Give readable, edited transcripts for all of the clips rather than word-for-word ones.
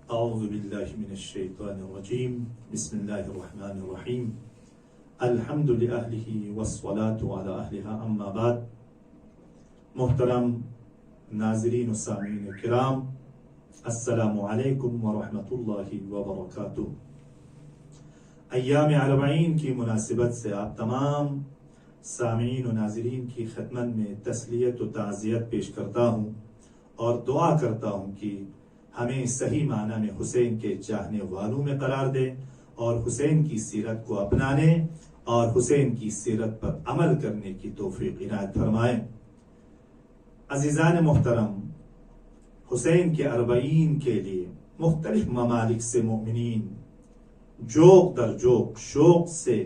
اعوذ باللہ من الشیطان الرجیم بسم اللہ الرحمن الرحیم الحمد لأہلہ والصلاة علی اہلہا اما بعد. محترم ناظرین و سامعین کرام، السلام علیکم ورحمۃ اللہ وبرکاتہ. ایام اربعین کی مناسبت سے آپ تمام سامعین و ناظرین کی خدمت میں تسلیت و تعزیت پیش کرتا ہوں اور دعا کرتا ہوں کہ ہمیں صحیح معنی میں حسین کے چاہنے والوں میں قرار دے اور حسین کی سیرت کو اپنانے اور حسین کی سیرت پر عمل کرنے کی توفیق عنایت فرمائے. عزیزان محترم، حسین کے اربعین کے لیے مختلف ممالک سے مومنین جوق در جوق، شوق سے،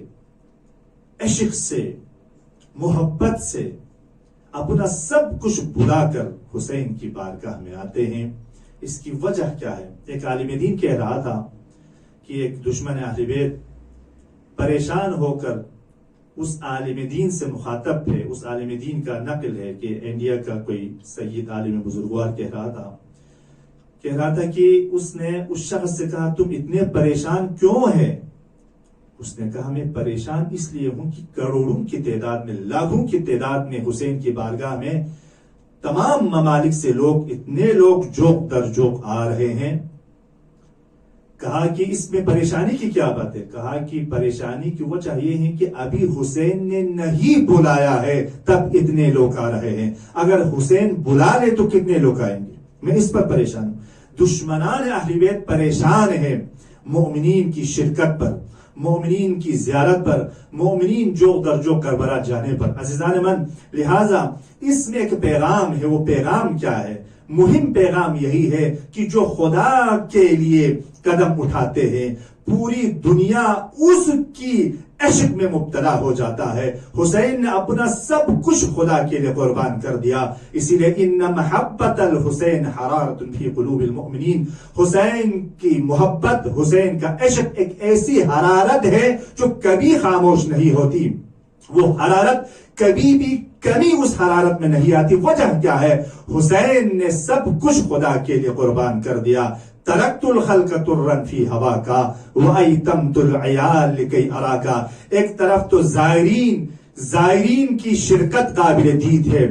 عشق سے، محبت سے اپنا سب کچھ بھلا کر حسین کی بارگاہ میں آتے ہیں. اس کی وجہ کیا ہے؟ ایک عالم دین کہہ رہا تھا کہ ایک دشمن اہل بیت پریشان ہو کر اس عالم دین سے مخاطب تھے. اس عالم دین کا نقل ہے کہ انڈیا کا کوئی سید عالم بزرگوار کہہ رہا تھا کہ اس نے اس شخص سے کہا، تم اتنے پریشان کیوں ہے؟ اس نے کہا، میں پریشان اس لیے ہوں کہ کروڑوں کی تعداد میں، لاکھوں کی تعداد میں حسین کی بارگاہ میں تمام ممالک سے اتنے لوگ جوق در جوق آ رہے ہیں. کہا کہ اس میں پریشانی کی کیا بات ہے؟ کہا کہ پریشانی کی وجہ یہ ہے کہ ابھی حسین نے نہیں بلایا ہے تب اتنے لوگ آ رہے ہیں. اگر حسین بلا لے تو کتنے لوگ آئیں گے؟ میں اس پر پریشان ہوں. دشمنان اہل بیت پریشان ہیں مومنین کی شرکت پر، مومنین کی زیارت پر، مومنین جوق در جوق کربلا جانے پر. عزیزان من، لہذا اس میں ایک پیغام ہے. وہ پیغام کیا ہے؟ مہم پیغام یہی ہے کہ جو خدا کے لیے قدم اٹھاتے ہیں پوری دنیا اس کی عشق میں مبتلا ہو جاتا ہے. حسین نے اپنا سب کچھ خدا کے لیے قربان کر دیا. اسی لیے ان محبت الحسین حرارت فی قلوب المؤمنین، حسین کی محبت، حسین کا عشق ایک ایسی حرارت ہے جو کبھی خاموش نہیں ہوتی. وہ حرارت کبھی بھی کمی اس حرارت میں نہیں آتی. وجہ کیا ہے؟ حسین نے سب کچھ خدا کے لیے قربان کر دیا. ترکت الخلق ترا فی ہواکا وایتمت العیال لکی اراکا. ایک طرف تو زائرین کی شرکت قابل دید ہے.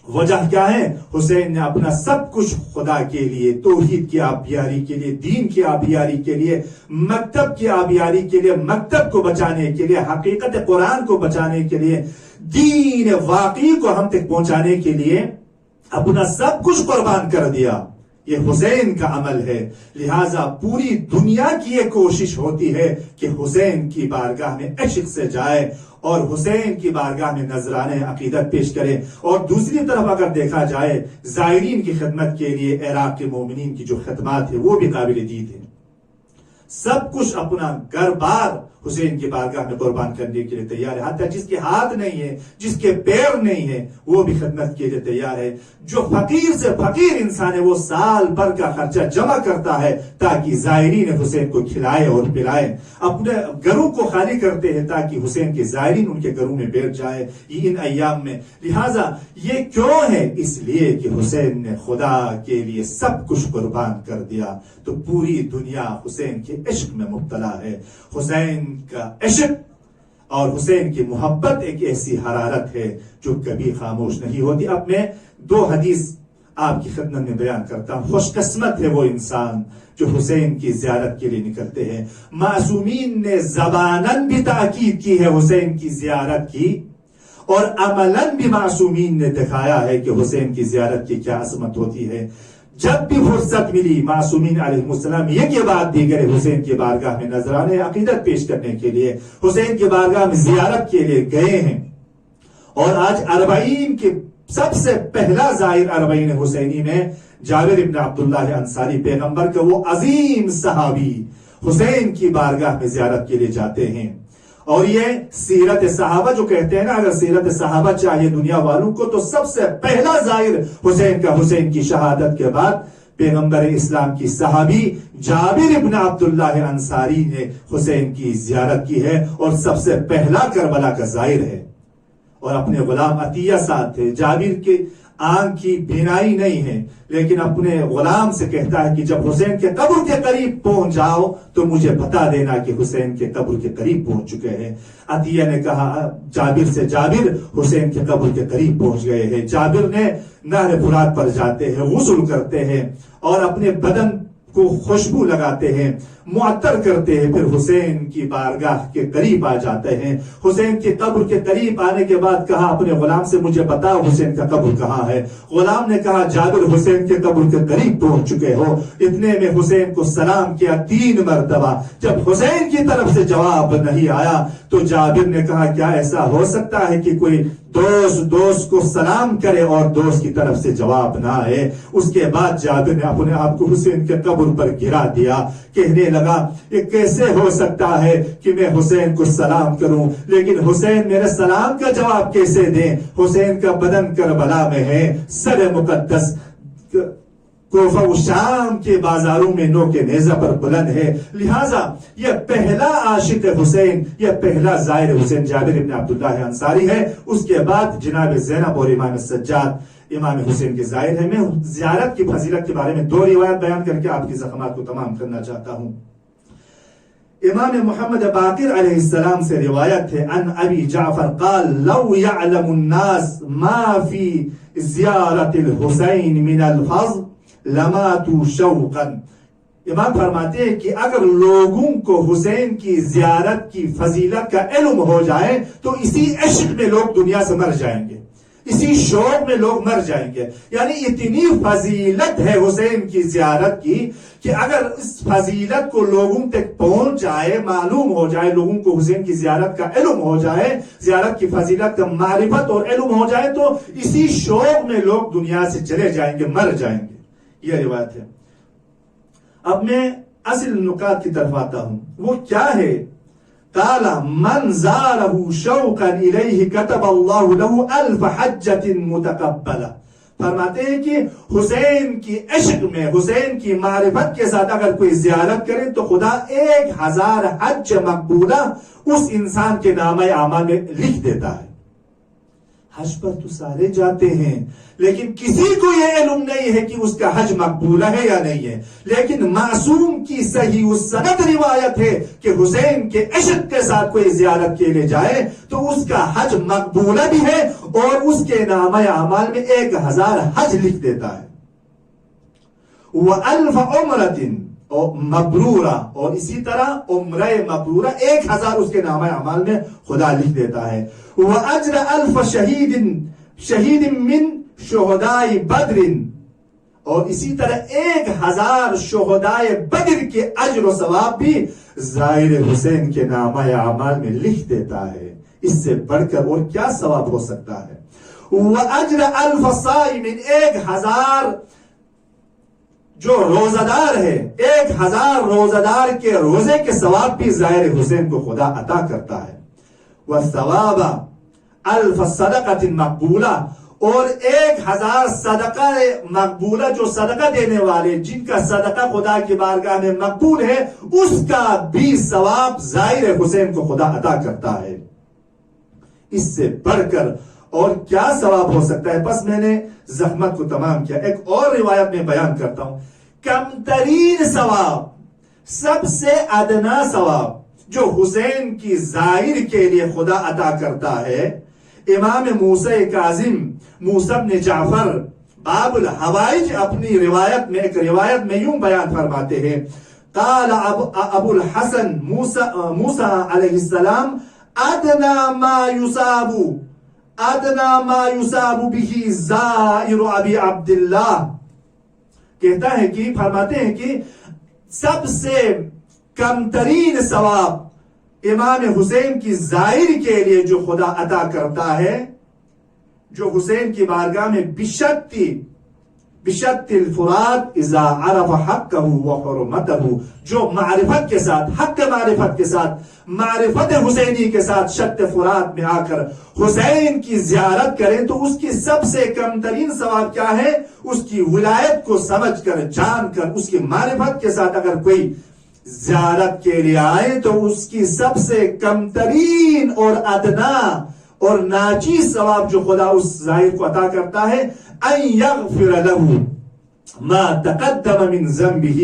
وجہ کیا ہے؟ حسین نے اپنا سب کچھ خدا کے لیے، توحید کی آبیاری کے لیے، دین کی آبیاری کے لیے، مکتب کی آبیاری کے لیے، مکتب کو بچانے کے لیے، حقیقت قرآن کو بچانے کے لیے، دین واقعی کو ہم تک پہنچانے کے لیے اپنا سب کچھ قربان کر دیا. یہ حسین کا عمل ہے. لہٰذا پوری دنیا کی یہ کوشش ہوتی ہے کہ حسین کی بارگاہ میں عشق سے جائے اور حسین کی بارگاہ میں نذرانے عقیدت پیش کرے. اور دوسری طرف اگر دیکھا جائے زائرین کی خدمت کے لیے عراق کے مومنین کی جو خدمات ہے وہ بھی قابل دید ہے. سب کچھ اپنا گھر بار حسین کی بارگاہ میں قربان کرنے کے لیے تیار ہے. حتیٰ جس کے ہاتھ نہیں ہے، جس کے پیر نہیں ہے، وہ بھی خدمت کے لیے تیار ہے. جو فقیر سے فقیر انسان ہے وہ سال بھر کا خرچہ جمع کرتا ہے تاکہ زائرین حسین کو کھلائے اور پلائے. اپنے گھروں کو خالی کرتے ہیں تاکہ حسین کے زائرین ان کے گھروں میں بیٹھ جائے ان ایام میں. لہٰذا یہ کیوں ہے؟ اس لیے کہ حسین نے خدا کے لیے سب کچھ قربان کر دیا. تو پوری دنیا حسین کے عشق میں مبتلا ہے. حسین کا عشق اور حسین کی محبت ایک ایسی حرارت ہے جو کبھی خاموش نہیں ہوتی. اب میں 2 حدیث آپ کی خدمت میں بیان کرتا ہوں. خوش قسمت ہے وہ انسان جو حسین کی زیارت کے لیے نکلتے ہیں. معصومین نے زباناً بھی تاکید کی ہے حسین کی زیارت کی، اور عملاً بھی معصومین نے دکھایا ہے کہ حسین کی زیارت کی کیا عظمت ہوتی ہے. جب بھی فرصت ملی معصومین علیہ السلام یہ کے بعد دیگر حسین کی بارگاہ میں نذرانے عقیدت پیش کرنے کے لیے، حسین کی بارگاہ میں زیارت کے لیے گئے ہیں. اور آج اربعین کے سب سے پہلا زائر اربعین حسینی میں جابر ابن عبداللہ انصاری، پیغمبر کا وہ عظیم صحابی، حسین کی بارگاہ میں زیارت کے لیے جاتے ہیں. اور یہ سیرت صحابہ جو کہتے ہیں نا، اگر سیرت صحابہ چاہیے دنیا والوں کو تو سب سے پہلا زائر حسین کا، حسین کی شہادت کے بعد پیغمبر اسلام کی صحابی جابر ابن عبداللہ انصاری نے حسین کی زیارت کی ہے اور سب سے پہلا کربلا کا زائر ہے. اور اپنے غلام عطیہ ساتھ تھے. جابر کے آنکھ کی بینائی نہیں ہے، لیکن اپنے غلام سے کہتا ہے کہ جب حسین کے قبر کے قریب پہنچ جاؤ تو مجھے بتا دینا کہ حسین کے قبر کے قریب پہنچ چکے ہیں۔ عطیہ نے کہا جابر سے، جابر حسین کے قبر کے قریب پہنچ گئے ہیں۔ جابر نے نہر فرات پر جاتے ہیں، غسل کرتے ہیں اور اپنے بدن کو خوشبو لگاتے ہیں، معطر کرتے ہیں، پھر حسین کی بارگاہ کے قریب آ جاتے ہیں۔ حسین کی قبر کے قریب آنے کے بعد کہا اپنے غلام سے مجھے بتاؤ حسین کا قبر کہاں ہے۔ غلام نے کہا جابر حسین کے قبر کے قریب پہنچ چکے ہو۔ اتنے میں حسین کو سلام کیا 3 مرتبہ۔ جب حسین کی طرف سے جواب نہیں آیا تو جابر نے کہا کیا ایسا ہو سکتا ہے کہ کوئی دوست کو سلام کرے اور دوست کی طرف سے جواب نہ آئے۔ اس کے بعد جابر نے اپنے آپ کو حسین کے قبر پر گرا دیا، کہنے لگا یہ کیسے ہو سکتا ہے کہ میں حسین کو سلام کروں لیکن حسین میرے سلام کا جواب کیسے دیں؟ حسین کا بدن کربلا میں ہے، سر مقدس کوفہ و شام کے بازاروں میں نوک نیزہ پر بلند ہے، لہٰذا یہ پہلا عاشق حسین، یہ پہلا زائر حسین جابر ابن عبداللہ انصاری ہے۔ اس کے بعد جناب زینب اور امام سجاد امام حسین کے زائر ہے۔ میں زیارت کی فضیلت کے بارے میں 2 روایت بیان کر کے آپ کی زخمات کو تمام کرنا چاہتا ہوں۔ امام محمد باقر علیہ السلام سے روایت ہے ان ابی جعفر قال لو يعلم الناس ما في زیارت الحسین من الفضل لماتوا شوقا۔ امام فرماتے ہیں کہ اگر لوگوں کو حسین کی زیارت کی فضیلت کا علم ہو جائے تو اسی عشق میں لوگ دنیا سے مر جائیں گے، اسی شوق میں لوگ مر جائیں گے۔ یعنی اتنی فضیلت ہے حسین کی زیارت کی کہ اگر اس فضیلت کو لوگوں تک پہنچ جائے، معلوم ہو جائے، لوگوں کو حسین کی زیارت کا علم ہو جائے، زیارت کی فضیلت کا معرفت اور علم ہو جائے تو اسی شوق میں لوگ دنیا سے چلے جائیں گے، مر جائیں گے۔ یہ روایت ہے۔ اب میں اصل نکات کی طرف آتا ہوں، وہ کیا ہے؟ قال من زارہ شوقا الیہ کتب اللہ لہ 1000 حجۃ متقبلہ۔ فرماتے ہیں کہ حسین کی عشق میں، حسین کی معرفت کے ساتھ اگر کوئی زیارت کرے تو خدا 1000 حج مقبولہ اس انسان کے نامہ اعمال میں لکھ دیتا ہے۔ حج پر تو سارے جاتے ہیں لیکن کسی کو یہ علم نہیں ہے کہ اس کا حج مقبولہ ہے یا نہیں ہے، لیکن معصوم کی صحیح السند روایت ہے کہ حسین کے عشق کے ساتھ کوئی زیارت کے لیے جائے تو اس کا حج مقبولہ بھی ہے اور اس کے نامہ اعمال میں 1000 حج لکھ دیتا ہے۔ وَأَلْفَ عُمْرَةٍ مبرورہ، اور اسی طرح عمرہ مبرورہ 1000 اس کے نامہ اعمال میں خدا لکھ دیتا ہے۔ وَأَجْرَ أَلْفَ شہید من شہداء بدر، اور اسی طرح 1000 شہداء بدر کے اجر و ثواب بھی زائر حسین کے نامہ اعمال میں لکھ دیتا ہے۔ اس سے بڑھ کر اور کیا ثواب ہو سکتا ہے؟ وَأَجْرَ أَلْفَ صَائِمٍ، 1000 جو روزہ دار ہے، 1000 روزہ دار کے روزے کے ثواب بھی زائر حسین کو خدا عطا کرتا ہے۔ وَالثَّوَابَ أَلْفَ صَدَقَةٍ مقبولہ، اور 1000 صدقہ مقبولہ، جو صدقہ دینے والے جن کا صدقہ خدا کی بارگاہ میں مقبول ہے اس کا بھی ثواب زائر حسین کو خدا عطا کرتا ہے۔ اس سے بڑھ کر اور کیا ثواب ہو سکتا ہے؟ بس میں نے زحمت کو تمام کیا۔ ایک اور روایت میں بیان کرتا ہوں، کم ترین ثواب، سب سے ادنا ثواب جو حسین کی زائر کے لیے خدا عطا کرتا ہے، امام موسیٰ کاظم موسیٰ بن جعفر باب الحوائج اپنی روایت میں، ایک روایت میں یوں بیان فرماتے ہیں، قال ابو الحسن موسیٰ علیہ السلام ادنا ما یصاب به زائر ابی عبداللہ، کہتا ہے کہ فرماتے ہیں کہ سب سے کم ترین ثواب امام حسین کی زائر کے لیے جو خدا عطا کرتا ہے، جو حسین کی بارگاہ میں بشت الفرات اذا عرف حقہ وحرمتہ، جو معرفت کے ساتھ، حق معرفت کے ساتھ، معرفت حسینی کے ساتھ شت فرات میں آ کر حسین کی زیارت کریں تو اس کی سب سے کم ترین ثواب کیا ہے؟ اس کی ولایت کو سمجھ کر، جان کر، اس کی معرفت کے ساتھ اگر کوئی زیارت کے لیے آئے تو اس کی سب سے کم ترین اور ادنا اور ناچیز ثواب جو خدا اس زائر کو عطا کرتا ہے، ان یغفر له ما تقدم من ذنبه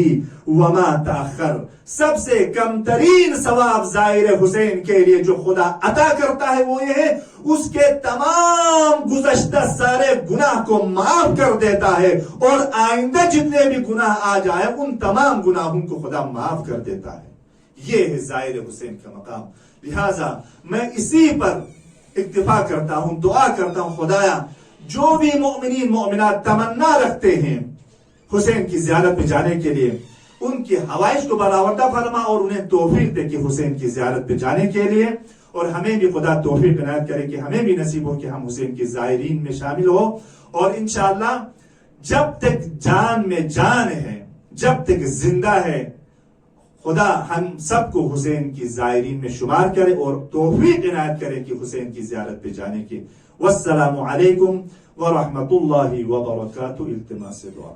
وما تاخر، سب سے کم ترین ثواب زائر حسین کے لیے جو خدا عطا کرتا ہے وہ یہ ہے اس کے تمام گزشتہ سارے گناہ کو معاف کر دیتا ہے، اور آئندہ جتنے بھی گناہ آ جائے ان تمام گناہوں کو خدا معاف کر دیتا ہے۔ یہ ہے زائر حسین کا مقام۔ لہذا میں اسی پر اکتفا کرتا ہوں، دعا کرتا ہوں خدایا جو بھی مومنین مومنات تمنا رکھتے ہیں حسین کی زیارت پہ جانے کے لیے، ان کی حوائج کو برآوردہ فرما اور انہیں توفیق دے کہ حسین کی زیارت پہ جانے کے لیے، اور ہمیں بھی خدا توفیق عنایت کرے کہ ہمیں بھی نصیب ہو کہ ہم حسین کی زائرین میں شامل ہو، اور انشاءاللہ جب تک جان میں جان ہے، جب تک زندہ ہے، خدا ہم سب کو حسین کی زائرین میں شمار کرے اور توفیق عنایت کرے کہ حسین کی زیارت پہ جانے کی۔ والسلام علیکم ورحمۃ اللہ وبرکاتہ۔ التماس دعا۔